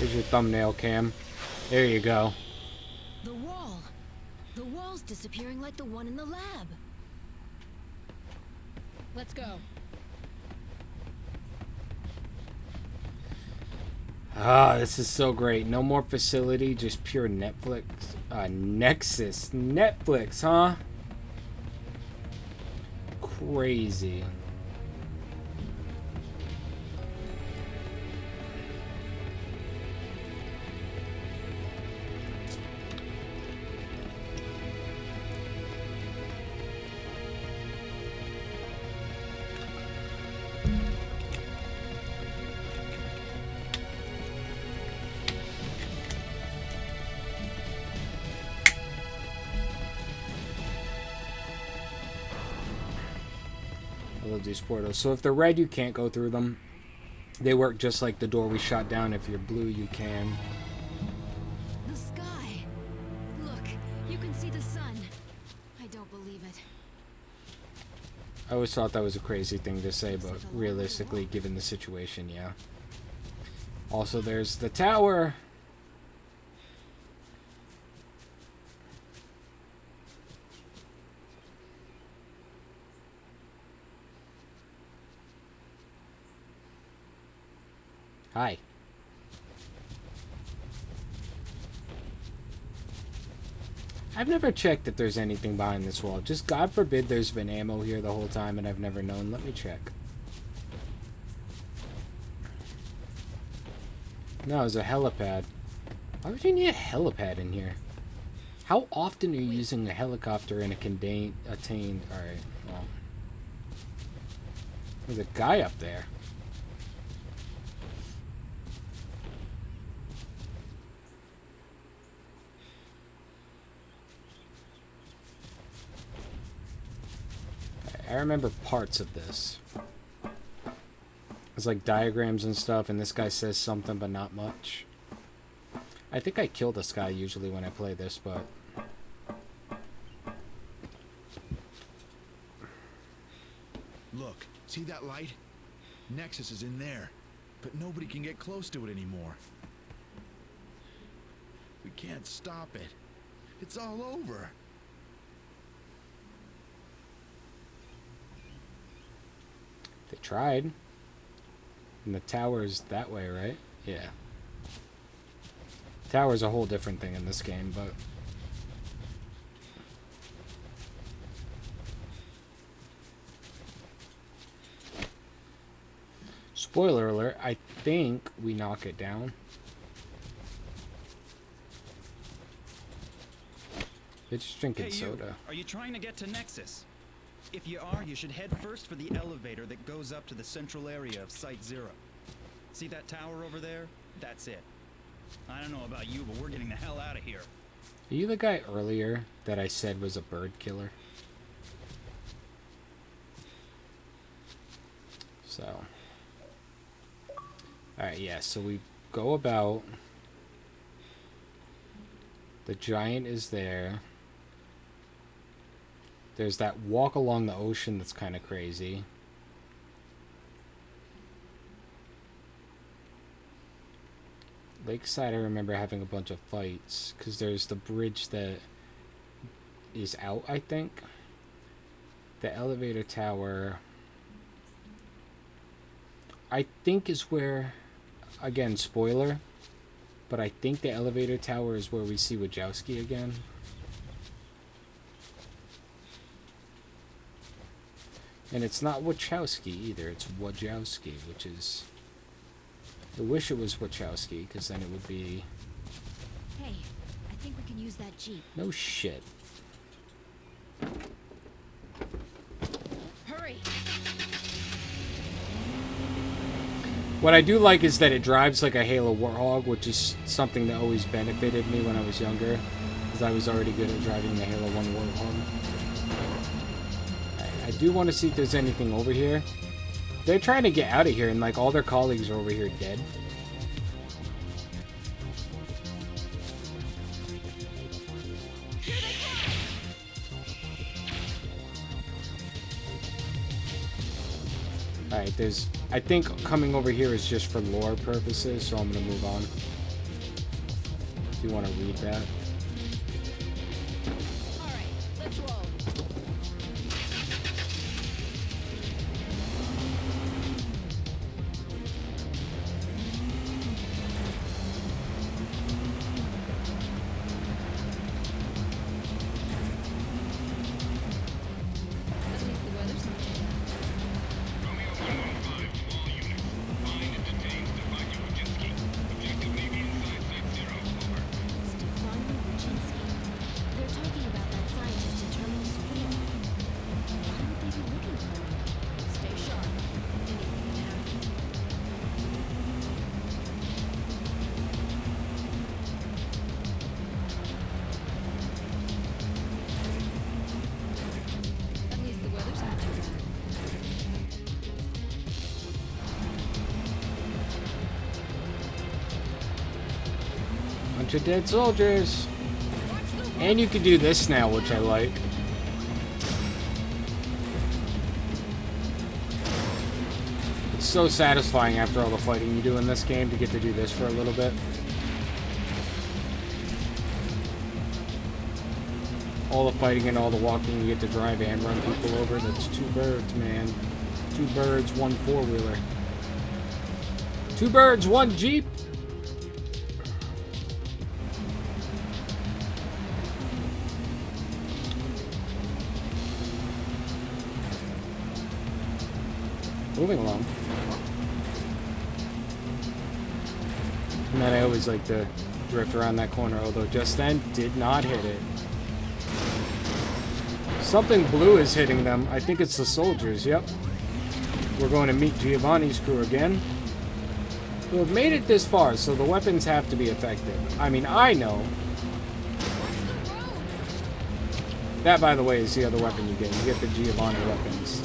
Here's your thumbnail cam. There you go. The wall. The wall's disappearing like the one in the lab. Let's go. Ah, this is so great. No more facility, just pure Netflix. Nexus. Netflix, huh? Crazy. I love these portals. So if they're red, you can't go through them. They work just like the door we shot down. If you're blue, you can. The sky. Look, you can see the sun. I don't believe it. I always thought that was a crazy thing to say, but realistically, given the situation, yeah. Also, there's the tower. Hi. I've never checked if there's anything behind this wall. Just God forbid there's been ammo here the whole time and I've never known. Let me check. No, it's a helipad. Why would you need a helipad in here? How often are you using a helicopter in a contained... Alright, well. There's a guy up there. I remember parts of this. It's like diagrams and stuff, and this guy says something, but not much. I think I kill this guy usually when I play this, but... Look, see that light? Nexus is in there, but nobody can get close to it anymore. We can't stop it. It's all over. They tried. And the tower's that way, right? Yeah. Tower's a whole different thing in this game, but... Spoiler alert, I think we knock it down. They're just drinking soda. Are you trying to get to Nexus? If you are, you should head first for the elevator that goes up to the central area of Site 0. See that tower over there? That's it. I don't know about you, but we're getting the hell out of here. Are you the guy earlier that I said was a bird killer? So. Alright, yeah, so we go about. The giant is there. There's that walk along the ocean that's kind of crazy. Lakeside, I remember having a bunch of fights. Because there's the bridge that is out, I think. The elevator tower, I think, is where... Again, spoiler. But I think the elevator tower is where we see Wachowski again. And it's not Wachowski either, it's Wachowski, which is... I wish it was Wachowski, because then it would be... Hey, I think we can use that jeep. No shit. Hurry! What I do like is that it drives like a Halo Warthog, which is something that always benefited me when I was younger, because I was already good at driving the Halo 1 Warthog. I do want to see if there's anything over here. They're trying to get out of here, and like all their colleagues are over here dead. Alright, there's... I think coming over here is just for lore purposes, so I'm gonna move on. if you want to read that. All right, let's roll. At least the weather's not too bad. Stefano Wyszynski. They're talking about that scientist in Terminal 4. Why would they be looking for him? Stay sharp. Anything can happen. At least the weather's not too bad. Bunch of dead soldiers. And you can do this now, which I like. It's so satisfying after all the fighting you do in this game to get to do this for a little bit. All the fighting and all the walking, you get to drive and run people over. That's two birds, man. Two birds, one four-wheeler. Two birds, one Jeep. Moving along. And then I always like to drift around that corner, although just then did not hit it. Something blue is hitting them. I think it's the soldiers, yep. We're going to meet Giovanni's crew again. Who have made it this far, so the weapons have to be effective. I mean, I know. That, by the way, is the other weapon you get. You get the Giovanni weapons.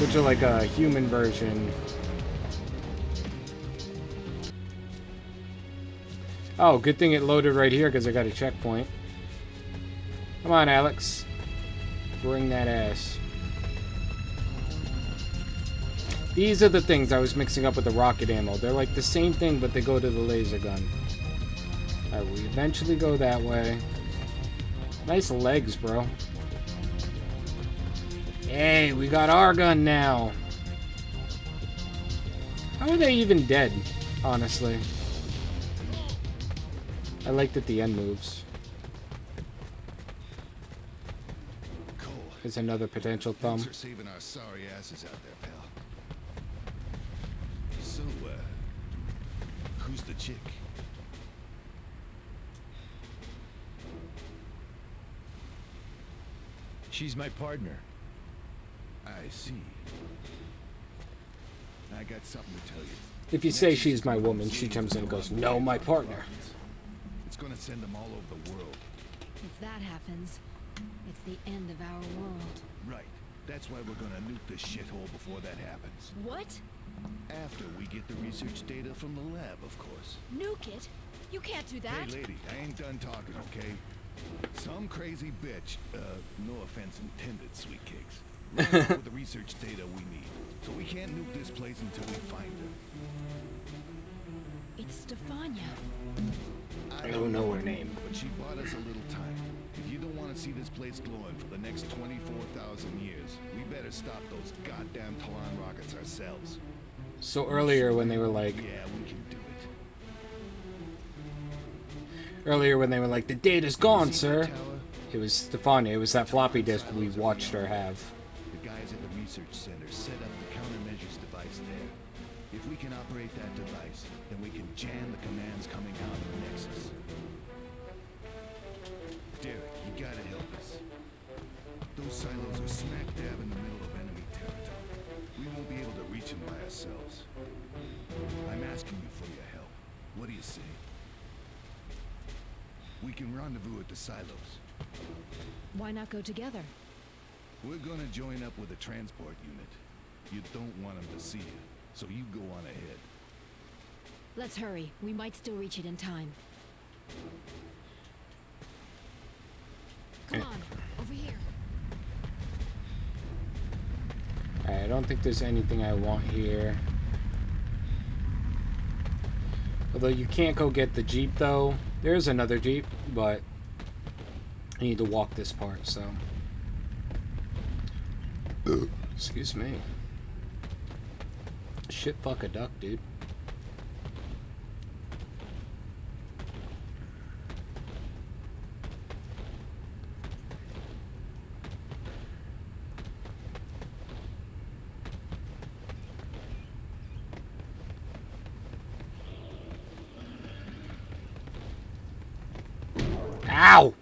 Which are like a human version. Oh, good thing it loaded right here because I got a checkpoint. Come on, Alex. Bring that ass. These are the things I was mixing up with the rocket ammo. They're like the same thing, but they go to the laser gun. Alright, we eventually go that way. Nice legs, bro. Hey, we got our gun now. How are they even dead, honestly? I like that the end moves. There's another potential thumb. Thanks for saving our sorry asses out there, pal. So, who's the chick? She's my partner. I see. I got something to tell you. If you say she's my woman, she comes in and goes, no, my partner. It's gonna send them all over the world. If that happens, it's the end of our world. Right. That's why we're gonna nuke this shithole before that happens. What? After we get the research data from the lab, of course. Nuke it? You can't do that. Hey, lady, I ain't done talking, okay? Some crazy bitch, no offense intended, sweet cakes, ran off with the research data we need. So we can't nuke this place until we find her. It's Stefania. I don't know her name. But she bought us a little time. If you don't want to see this place glowing for the next 24,000 years, we better stop those goddamn Talon rockets ourselves. So earlier when they were like, Yeah, we can do it. the data's gone, See that sir. tower? It was Stefania. It was that floppy disk we watched her have. The guys at the research center set up the countermeasures device there. If we can operate that device, then we can jam the commands coming out of the Nexus. Derek, you gotta help us. Those silos are smack dab in the middle of enemy territory. We won't be able to reach them by ourselves. I'm asking you for your help. What do you say? We can rendezvous at the silos. Why not go together? We're gonna join up with a transport unit. You don't want them to see you, so you go on ahead. Let's hurry. We might still reach it in time. Come on, over here. Alright, I don't think there's anything I want here. Although you can't go get the Jeep, though. There's another Jeep, but I need to walk this part, so. Excuse me. Shit, fuck a duck, dude. Ow!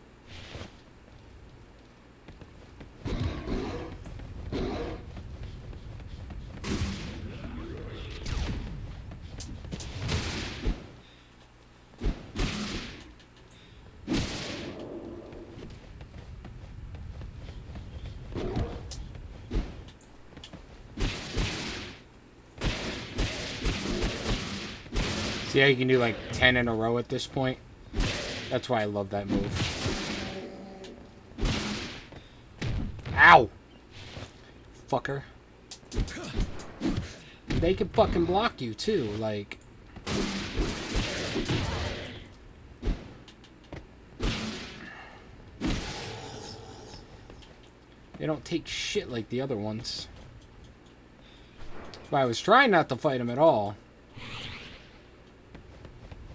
See how you can do like 10 in a row at this point? That's why I love that move. Ow! Fucker. They can fucking block you too, like. They don't take shit like the other ones. But I was trying not to fight them at all.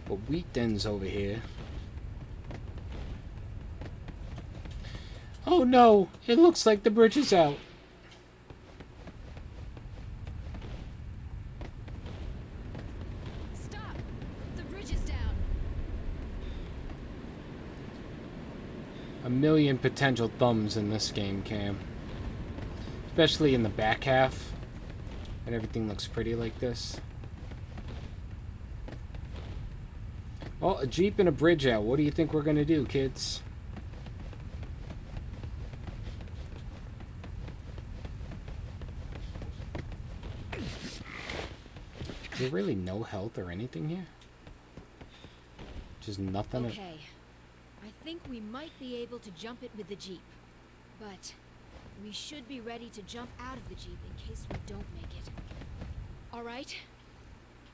But Wheatden's over here. Oh no! It looks like the bridge is out. Stop! The bridge is down. A million potential thumbs in this game, Cam. Especially in the back half. And everything looks pretty like this. Oh, a Jeep and a bridge out. What do you think we're gonna do, kids? Is there really no health or anything here? Just nothing. Okay. I think we might be able to jump it with the Jeep. But we should be ready to jump out of the Jeep in case we don't make it. Alright?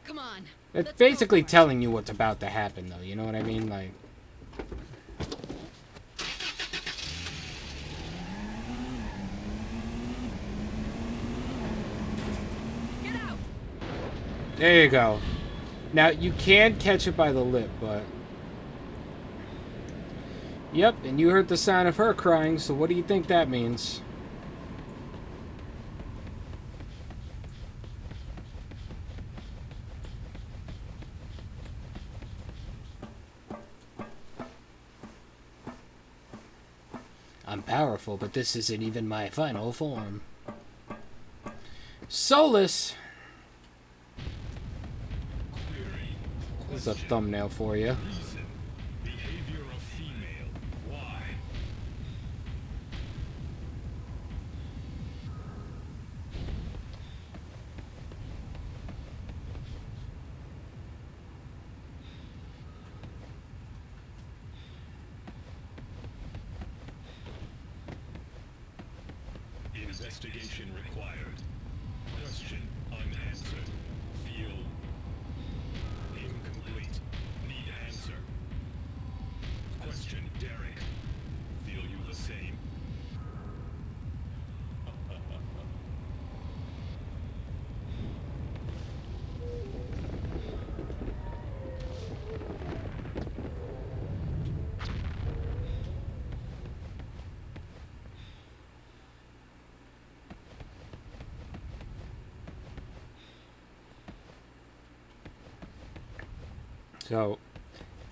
Come on. It's Let's go basically for it. telling you what's about to happen, though. You know what I mean? Like. Get out! There you go. Now, you can catch it by the lip, but... Yep, and you heard the sound of her crying, so what do you think that means? I'm powerful, but this isn't even my final form. Solus! This is a thumbnail for you. Reason. Behavior of female. Why? Investigation required. Question unanswered. Feel incomplete. Need answer. Question Derek. Feel you the same? So,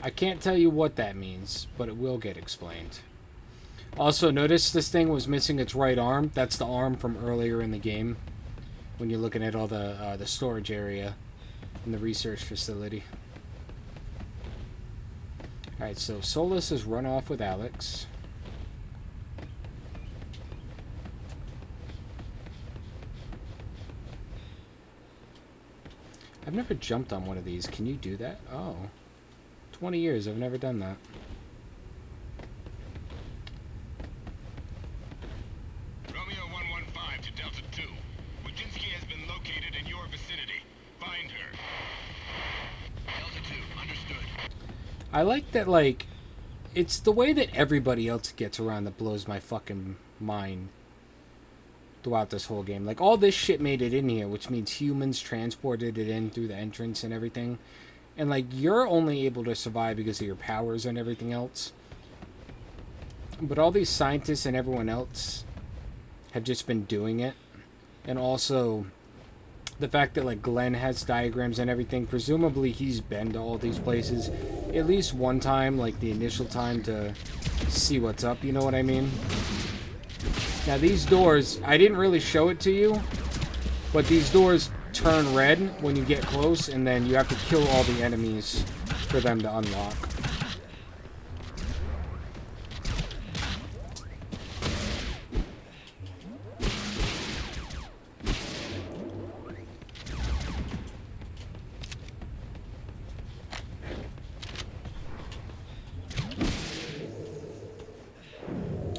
I can't tell you what that means, but it will get explained. Also, notice this thing was missing its right arm. That's the arm from earlier in the game, when you're looking at all the storage area in the research facility. Alright, so Solus has run off with Alex. I've never jumped on one of these. Can you do that? Oh. 20 years. I've never done that. Romeo 115 to Delta 2. Wojcinski has been located in your vicinity. Find her. Delta 2, I like that, like, it's the way that everybody else gets around that blows my fucking mind throughout this whole game. Like, all this shit made it in here, which means humans transported it in through the entrance and everything. And, like, you're only able to survive because of your powers and everything else. But all these scientists and everyone else have just been doing it. And also, the fact that, like, Glenn has diagrams and everything, presumably he's been to all these places at least one time, like the initial time, to see what's up, you know what I mean? Now, these doors, I didn't really show it to you, but these doors turn red when you get close, and then you have to kill all the enemies for them to unlock.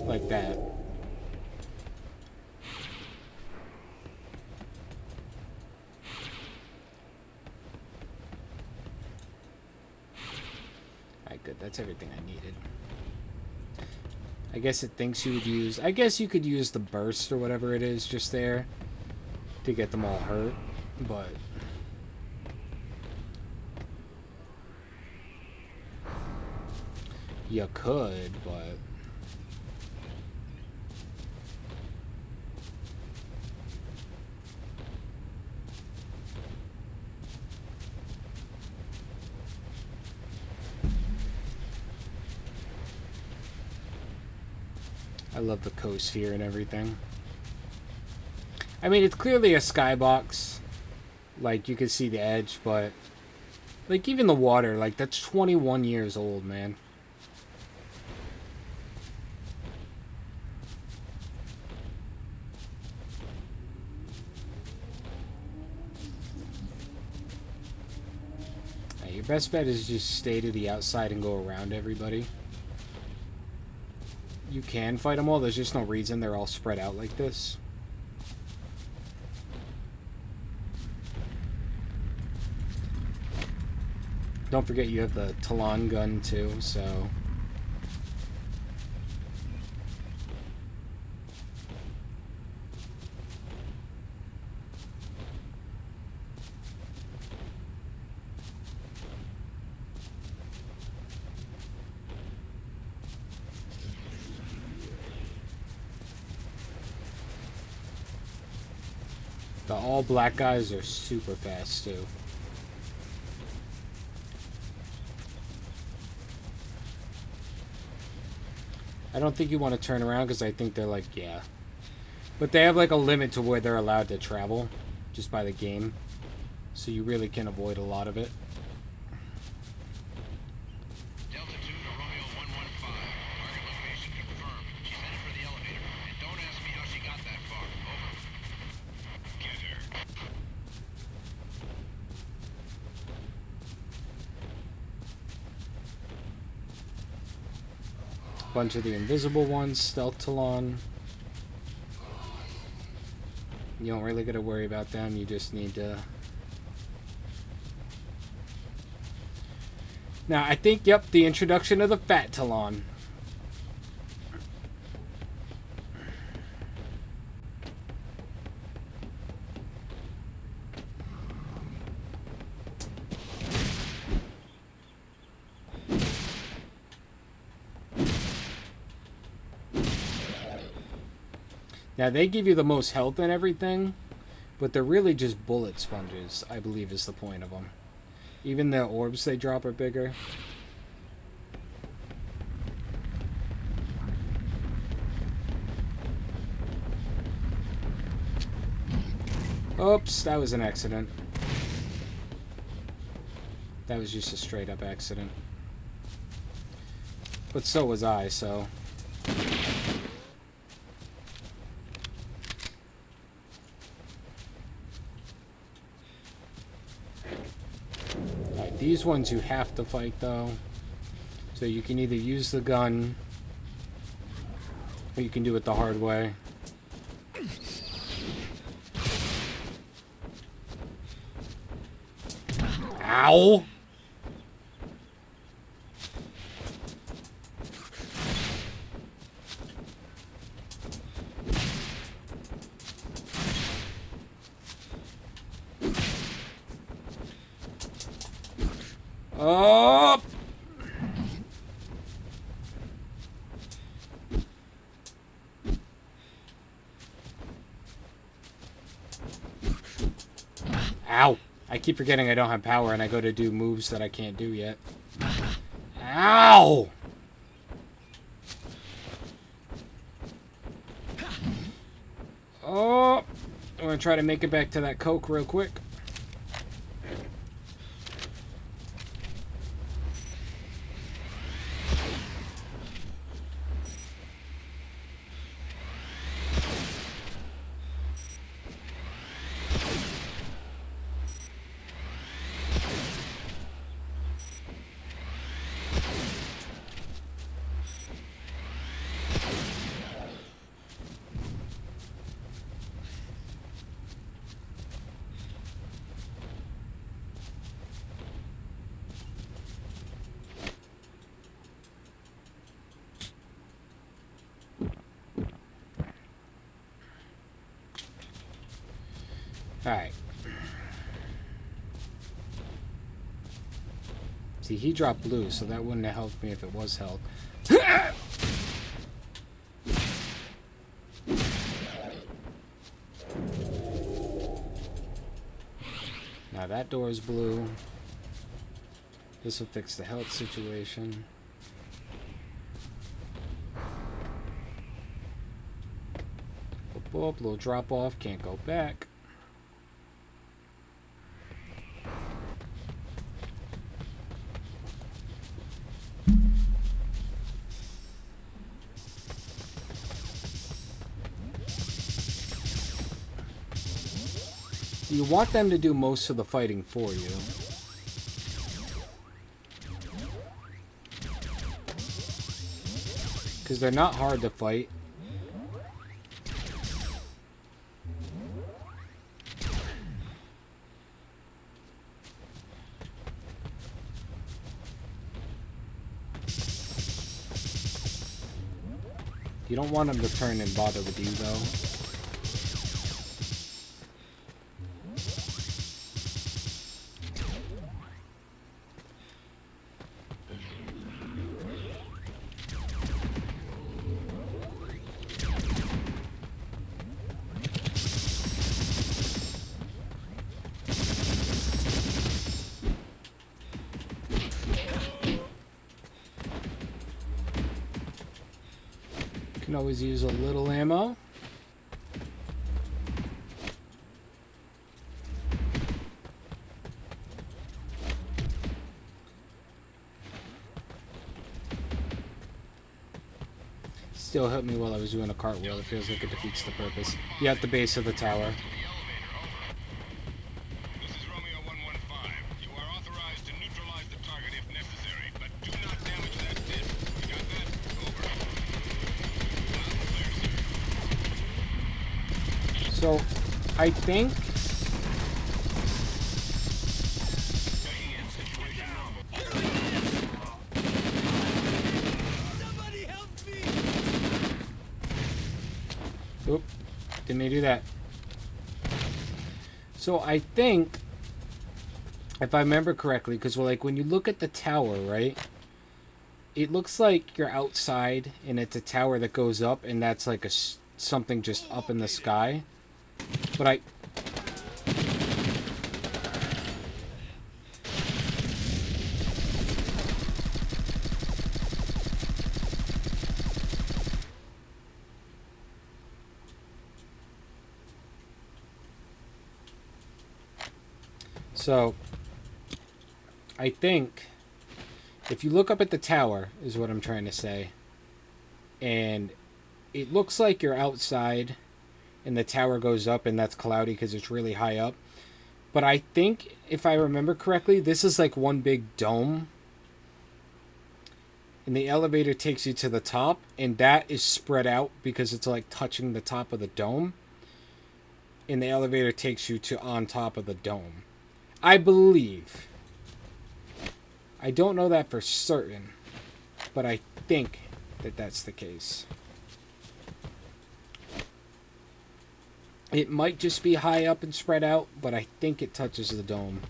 Like that. Alright, good. That's everything I needed. I guess it thinks you would use... I guess you could use the burst or whatever it is just there to get them all hurt, but... You could, but... I love the cosphere and everything. I mean, it's clearly a skybox. Like, you can see the edge, but... Like, even the water, like, that's 21 years old, man. Your best bet is just stay to the outside and go around everybody. You can fight them all, there's just no reason they're all spread out like this. Don't forget you have the Talon gun too, so... The all black guys are super fast too. I don't think you want to turn around because I think they're like, yeah. But they have like a limit to where they're allowed to travel just by the game. So you really can avoid a lot of it. Delta 2 to Romeo 115. Target location confirmed. She's headed for the elevator. And don't ask me how she got that far. Over. Get her. Bunch of the invisible ones, stealth Talon. You don't really gotta worry about them, you just need to... Now, I think, yep, the introduction of the Fat Talon. Now, they give you the most health and everything, but they're really just bullet sponges, I believe is the point of them. Even the orbs they drop are bigger. Oops, that was an accident. That was just a straight up accident. But so was I, so... These ones you have to fight though. So you can either use the gun or you can do it the hard way. Ow! Oh! Ow! I keep forgetting I don't have power and I go to do moves that I can't do yet. Ow! Oh! I'm gonna try to make it back to that Coke real quick. Alright. See, he dropped blue, so that wouldn't have helped me if it was held. Now that door is blue. This will fix the health situation. Boop, little drop off, can't go back. You want them to do most of the fighting for you. Because they're not hard to fight. You don't want them to turn and bother with you, though. Can always use a little ammo. Still hit me while I was doing a cartwheel. It feels like it defeats the purpose. Yeah, at the base of the tower. This is Romeo 115. You are authorized to neutralize the target if necessary, but do not damage that disc. You got that? Over. So, I think... Somebody help me! Oop, didn't they do that? So I think, if I remember correctly, because like when you look at the tower, right? It looks like you're outside, and it's a tower that goes up, and that's like something just up in the sky. But I... So, I think, if you look up at the tower, is what I'm trying to say, and it looks like you're outside, and the tower goes up, and that's cloudy because it's really high up. But I think, if I remember correctly, this is like one big dome, and the elevator takes you to the top, and that is spread out because it's like touching the top of the dome, and the elevator takes you to on top of the dome. I believe. I don't know that for certain, but I think that that's the case. It might just be high up and spread out, but I think it touches the dome.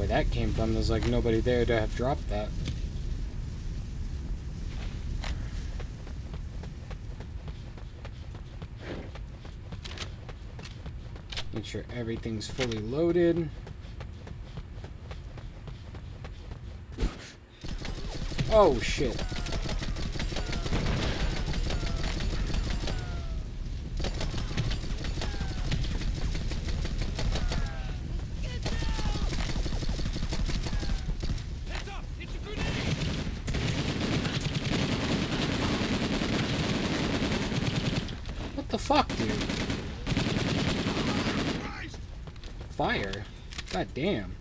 that came from. There's like nobody there to have dropped that. Make sure everything's fully loaded. Oh shit. What the fuck, dude? Fire? God damn.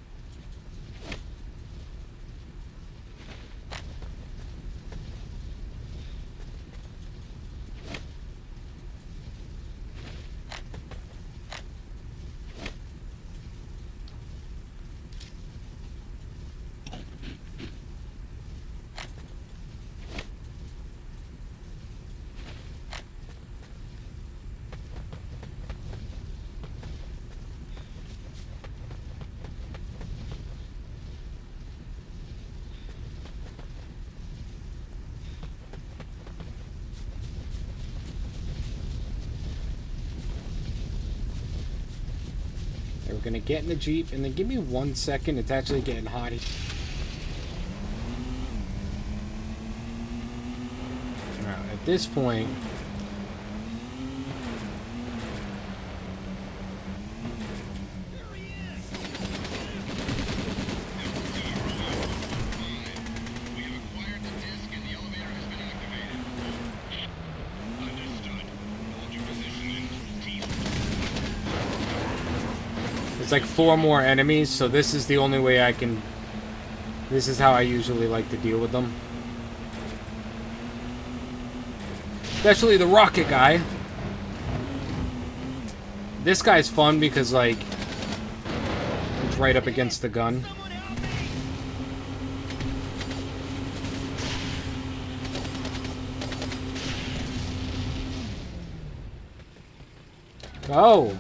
We're gonna get in the Jeep, and then give me 1 second. It's actually getting hot. Now, at this point, We have acquired the disk and the elevator has been activated. Understood. Hold your position and team. it's like 4 more enemies, so this is the only way I can... This is how I usually like to deal with them. Especially the rocket guy. This guy's fun because, like, it's right up against the gun. Oh!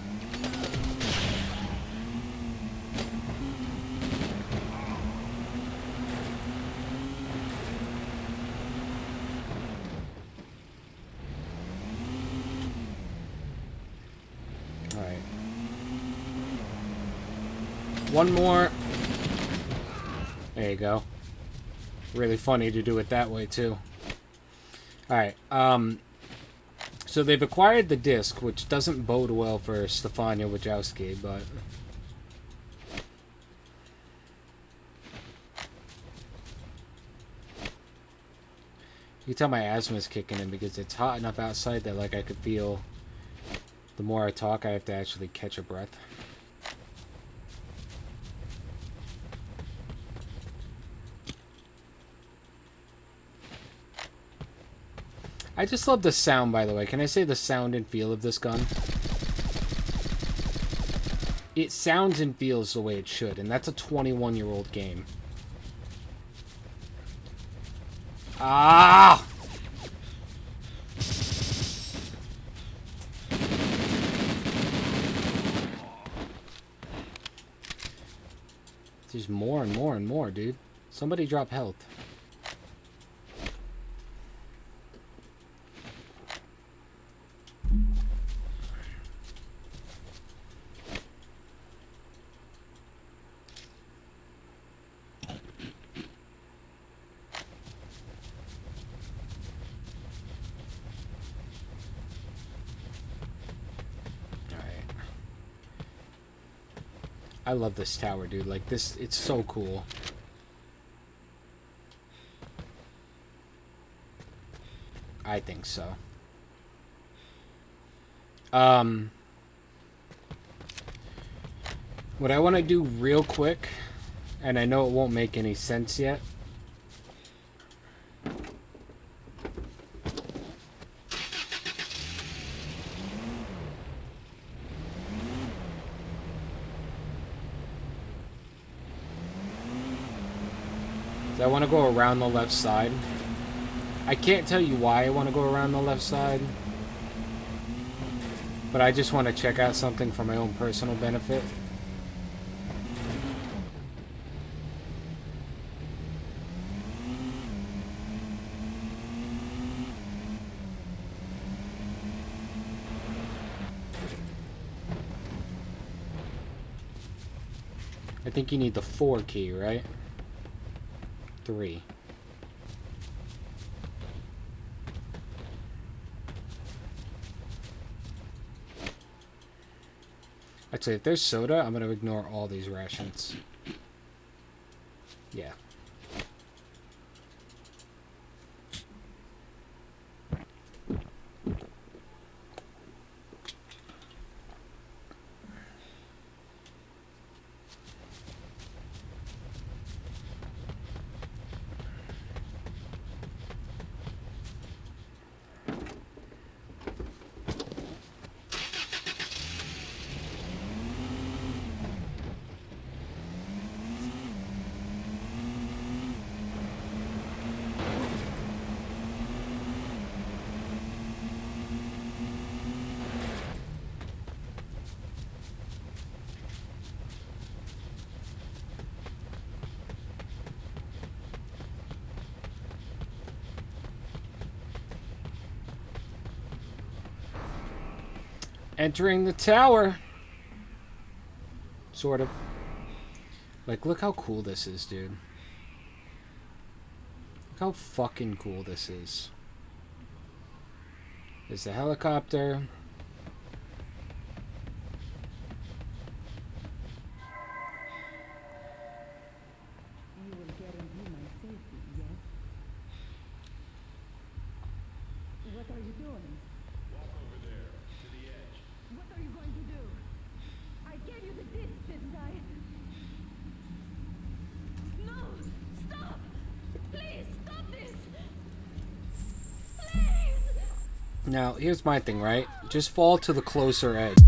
Alright. One more. There you go. Really funny to do it that way, too. Alright, so they've acquired the disc, which doesn't bode well for Stefania Wachowski, but... You can tell my asthma's kicking in because it's hot enough outside that, like, I could feel... The more I talk, I have to actually catch a breath. I just love the sound, by the way. Can I say the sound and feel of this gun? It sounds and feels the way it should, and that's a 21-year-old game. Ah! There's more and more and more, dude. Somebody drop health. I love this tower, dude. Like, this, it's so cool. I think so. What I want to do real quick, and I know it won't make any sense yet. I want to go around the left side. I can't tell you why I want to go around the left side, but I just want to check out something for my own personal benefit. I think you need the 4 key, right? 3. I'd say if there's soda, I'm going to ignore all these rations. Yeah. Entering the tower. Sort of. Like, look how cool this is, dude. Look how fucking cool this is. There's the helicopter. You will guarantee my safety, yes? What are you doing? Walk over there, to the edge. What are you going to do? I gave you the disc, didn't I? No! Stop! Please, stop this! Please! Now, here's my thing, right? Just fall to the closer edge.